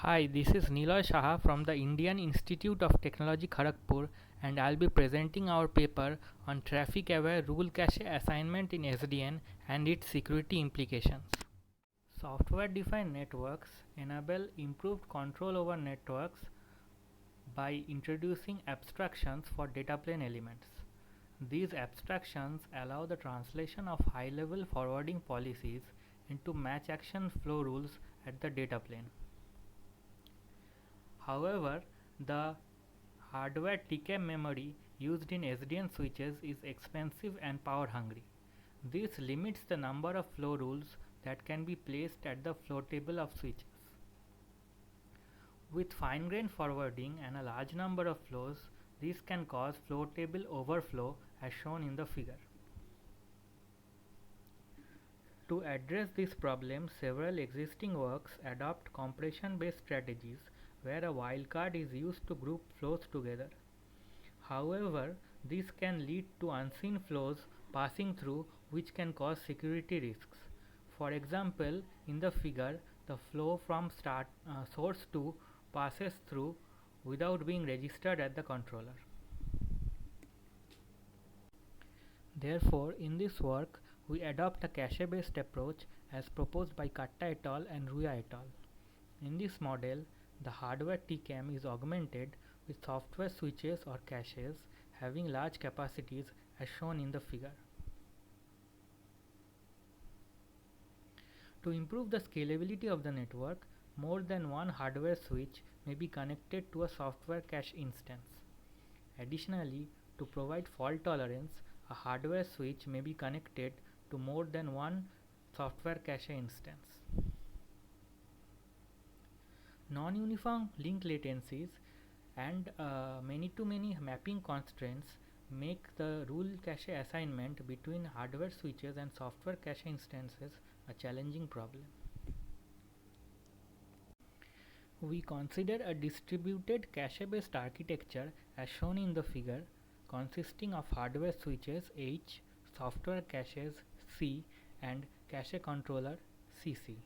Hi, this is Niloy Shaha from the Indian Institute of Technology Kharagpur, and I'll be presenting our paper on traffic aware rule cache assignment in SDN and its security implications. Software defined networks enable improved control over networks by introducing abstractions for data plane elements. These abstractions allow the translation of high level forwarding policies into match action flow rules at the data plane. However, the hardware TCAM memory used in SDN switches is expensive and power hungry. This limits the number of flow rules that can be placed at the flow table of switches. With fine-grained forwarding and a large number of flows, this can cause flow table overflow as shown in the figure. To address this problem, several existing works adopt compression-based strategies where a wildcard is used to group flows together. However, this can lead to unseen flows passing through which can cause security risks. For example, in the figure, the flow from source 2 passes through without being registered at the controller. Therefore, in this work, we adopt a cache-based approach as proposed by Katta et al. And Ruya et al. In this model, the hardware TCAM is augmented with software switches or caches having large capacities as shown in the figure. To improve the scalability of the network, more than one hardware switch may be connected to a software cache instance. Additionally, to provide fault tolerance, a hardware switch may be connected to more than one software cache instance. Non-uniform link latencies and many-to-many mapping constraints make the rule cache assignment between hardware switches and software cache instances a challenging problem. We consider a distributed cache-based architecture as shown in the figure, consisting of hardware switches H, software caches C, and cache controller CC.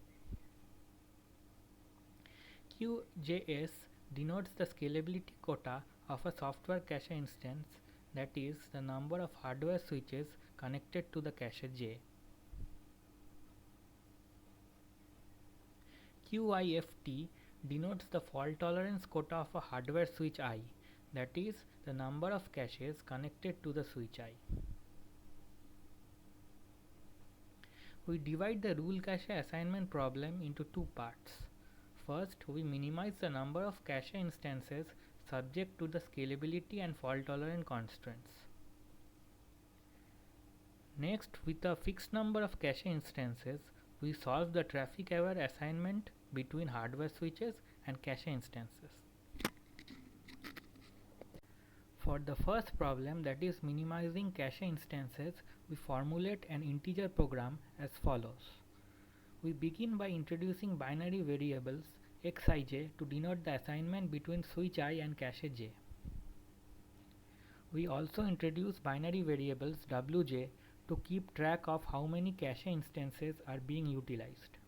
QJS denotes the scalability quota of a software cache instance, that is, the number of hardware switches connected to the cache J. QIFT denotes the fault tolerance quota of a hardware switch I, that is, the number of caches connected to the switch I. We divide the rule cache assignment problem into two parts. First, we minimize the number of cache instances subject to the scalability and fault tolerant constraints. Next, with a fixed number of cache instances, we solve the traffic aware assignment between hardware switches and cache instances. For the first problem, that is minimizing cache instances, we formulate an integer program as follows. We begin by introducing binary variables xij to denote the assignment between switch I and cache j. We also introduce binary variables wj to keep track of how many cache instances are being utilized.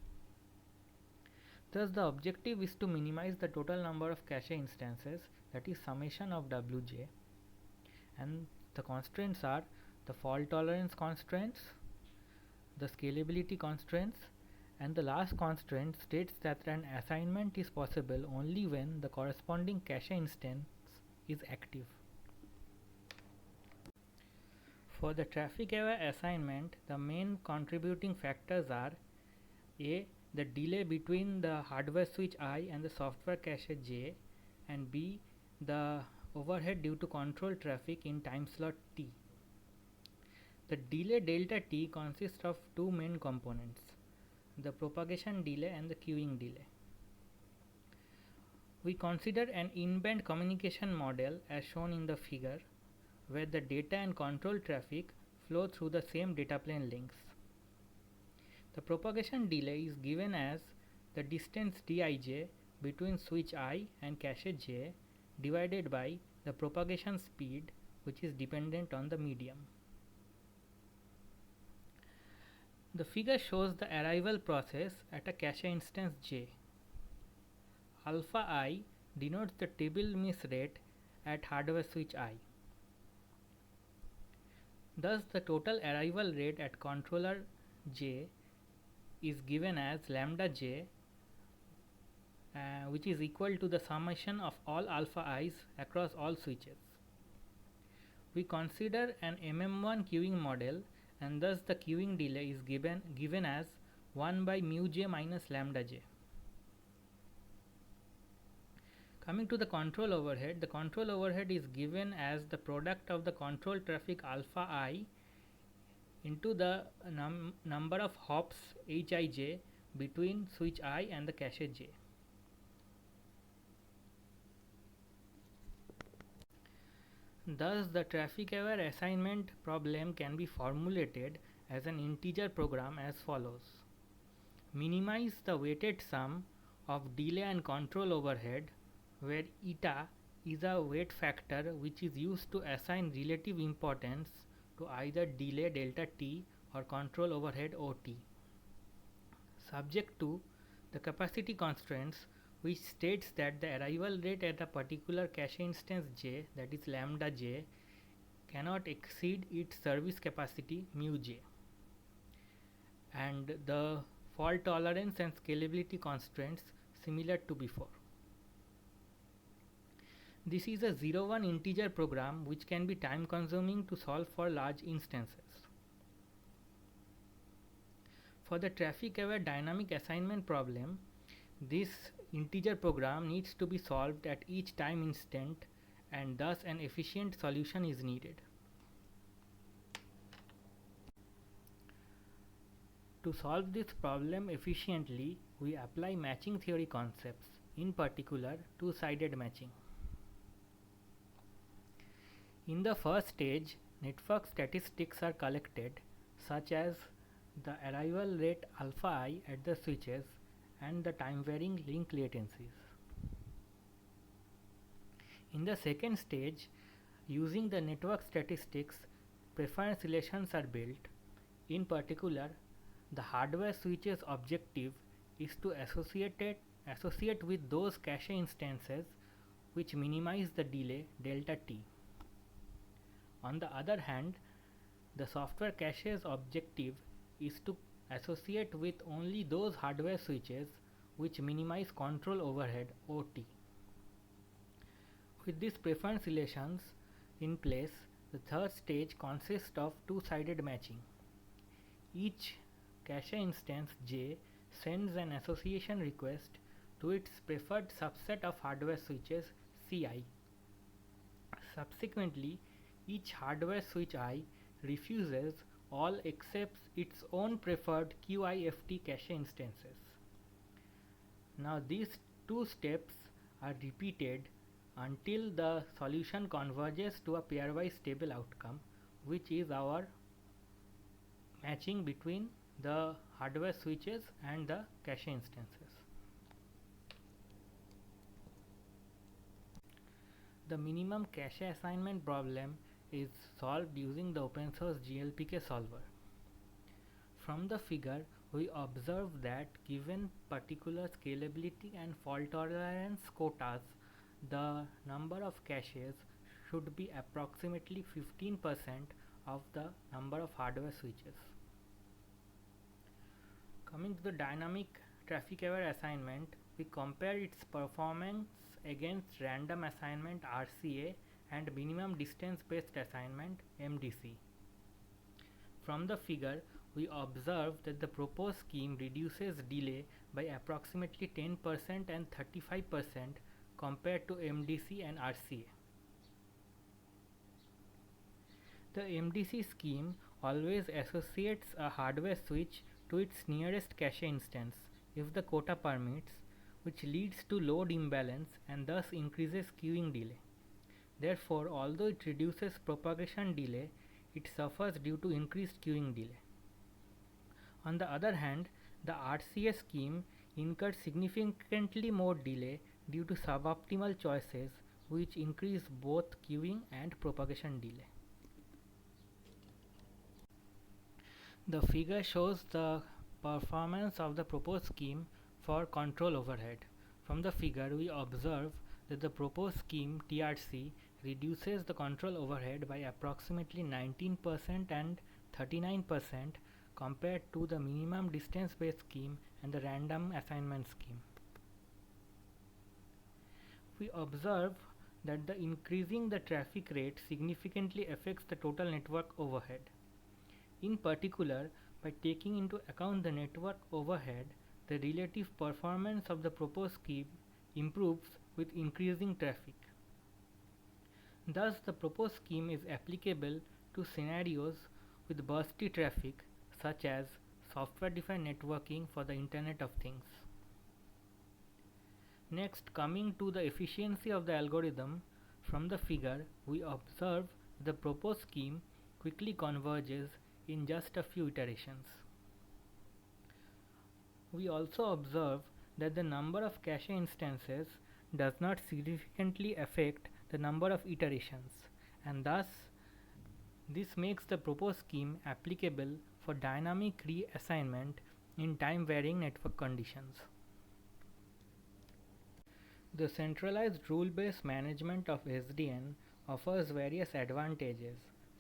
Thus, the objective is to minimize the total number of cache instances, that is summation of wj, and the constraints are the fault tolerance constraints, the scalability constraints, and the last constraint states that an assignment is possible only when the corresponding cache instance is active. For the traffic aware assignment, the main contributing factors are A. The delay between the hardware switch I and the software cache J, and B. The overhead due to control traffic in time slot T. The delay delta T consists of two main components, the propagation delay and the queuing delay. We consider an in-band communication model as shown in the figure, where the data and control traffic flow through the same data plane links. The propagation delay is given as the distance dij between switch I and cache j divided by the propagation speed, which is dependent on the medium. The figure shows the arrival process at a cache instance j. alpha I denotes the table miss rate at hardware switch I. Thus, the total arrival rate at controller J is given as lambda j, which is equal to the summation of all alpha i's across all switches. We consider an MM1 queuing model, and thus the queuing delay is given as 1 by mu j minus lambda j. Coming to the control overhead is given as the product of the control traffic alpha I into the number of hops hij between switch I and the cache j. Thus, the traffic aware assignment problem can be formulated as an integer program as follows. Minimize the weighted sum of delay and control overhead, where eta is a weight factor which is used to assign relative importance to either delay delta t or control overhead OT. Subject to the capacity constraints, which states that the arrival rate at a particular cache instance j, that is lambda j, cannot exceed its service capacity mu j, and the fault tolerance and scalability constraints similar to before. This is a 0-1 integer program which can be time consuming to solve for large instances. For the traffic aware dynamic assignment problem, this integer program needs to be solved at each time instant, and thus an efficient solution is needed. To solve this problem efficiently, we apply matching theory concepts, in particular two-sided matching. In the first stage, network statistics are collected, such as the arrival rate alpha I at the switches and the time varying link latencies. In the second stage, using the network statistics, preference relations are built. In particular, the hardware switch's objective is to associate with those cache instances which minimize the delay delta t. On the other hand, the software cache's objective is to associate with only those hardware switches which minimize control overhead OT. With these preference relations in place, the third stage consists of two-sided matching. Each cache instance j sends an association request to its preferred subset of hardware switches Ci. Subsequently, each hardware switch I refuses all except its own preferred QIFT cache instances. Now these two steps are repeated until the solution converges to a pairwise stable outcome, which is our matching between the hardware switches and the cache instances. The minimum cache assignment problem is solved using the open source GLPK solver. From the figure, we observe that given particular scalability and fault tolerance quotas, the number of caches should be approximately 15% of the number of hardware switches. Coming to the dynamic traffic aware assignment, we compare its performance against random assignment RCA and minimum distance based assignment MDC. From the figure, we observe that the proposed scheme reduces delay by approximately 10% and 35% compared to MDC and RCA. The MDC scheme always associates a hardware switch to its nearest cache instance if the quota permits, which leads to load imbalance and thus increases queuing delay. Therefore, although it reduces propagation delay, it suffers due to increased queuing delay. On the other hand, the RCA scheme incurs significantly more delay due to suboptimal choices which increase both queuing and propagation delay. The figure shows the performance of the proposed scheme for control overhead. From the figure, we observe that the proposed scheme TRC reduces the control overhead by approximately 19% and 39% compared to the minimum distance based scheme and the random assignment scheme. We observe that the increasing the traffic rate significantly affects the total network overhead. In particular, by taking into account the network overhead, the relative performance of the proposed scheme improves with increasing traffic. Thus, the proposed scheme is applicable to scenarios with bursty traffic, such as software-defined networking for the Internet of Things. Next, coming to the efficiency of the algorithm, from the figure, we observe the proposed scheme quickly converges in just a few iterations. We also observe that the number of cache instances does not significantly affect the number of iterations, and thus this makes the proposed scheme applicable for dynamic reassignment in time-varying network conditions. The centralized rule-based management of SDN offers various advantages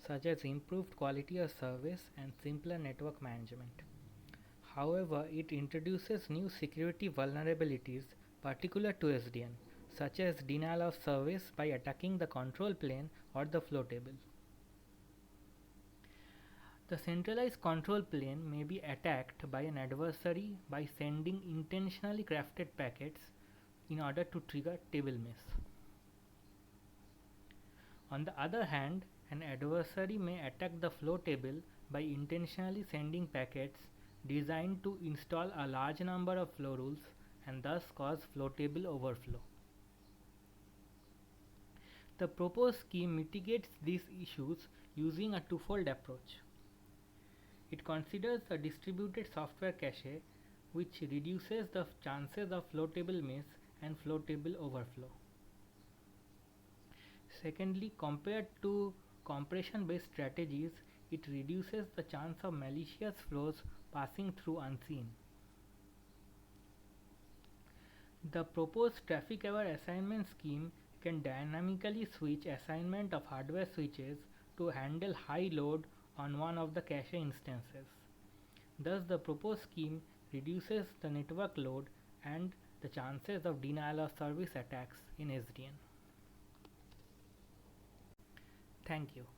such as improved quality of service and simpler network management. However, it introduces new security vulnerabilities particular to SDN, such as denial of service by attacking the control plane or the flow table. The centralized control plane may be attacked by an adversary by sending intentionally crafted packets in order to trigger table miss. On the other hand, an adversary may attack the flow table by intentionally sending packets designed to install a large number of flow rules and thus cause flow table overflow. The proposed scheme mitigates these issues using a twofold approach. It considers a distributed software cache which reduces the chances of flow table miss and flow table overflow. Secondly, compared to compression based strategies, it reduces the chance of malicious flows passing through unseen. The proposed traffic aware assignment scheme can dynamically switch assignment of hardware switches to handle high load on one of the cache instances. Thus, the proposed scheme reduces the network load and the chances of denial of service attacks in SDN. Thank you.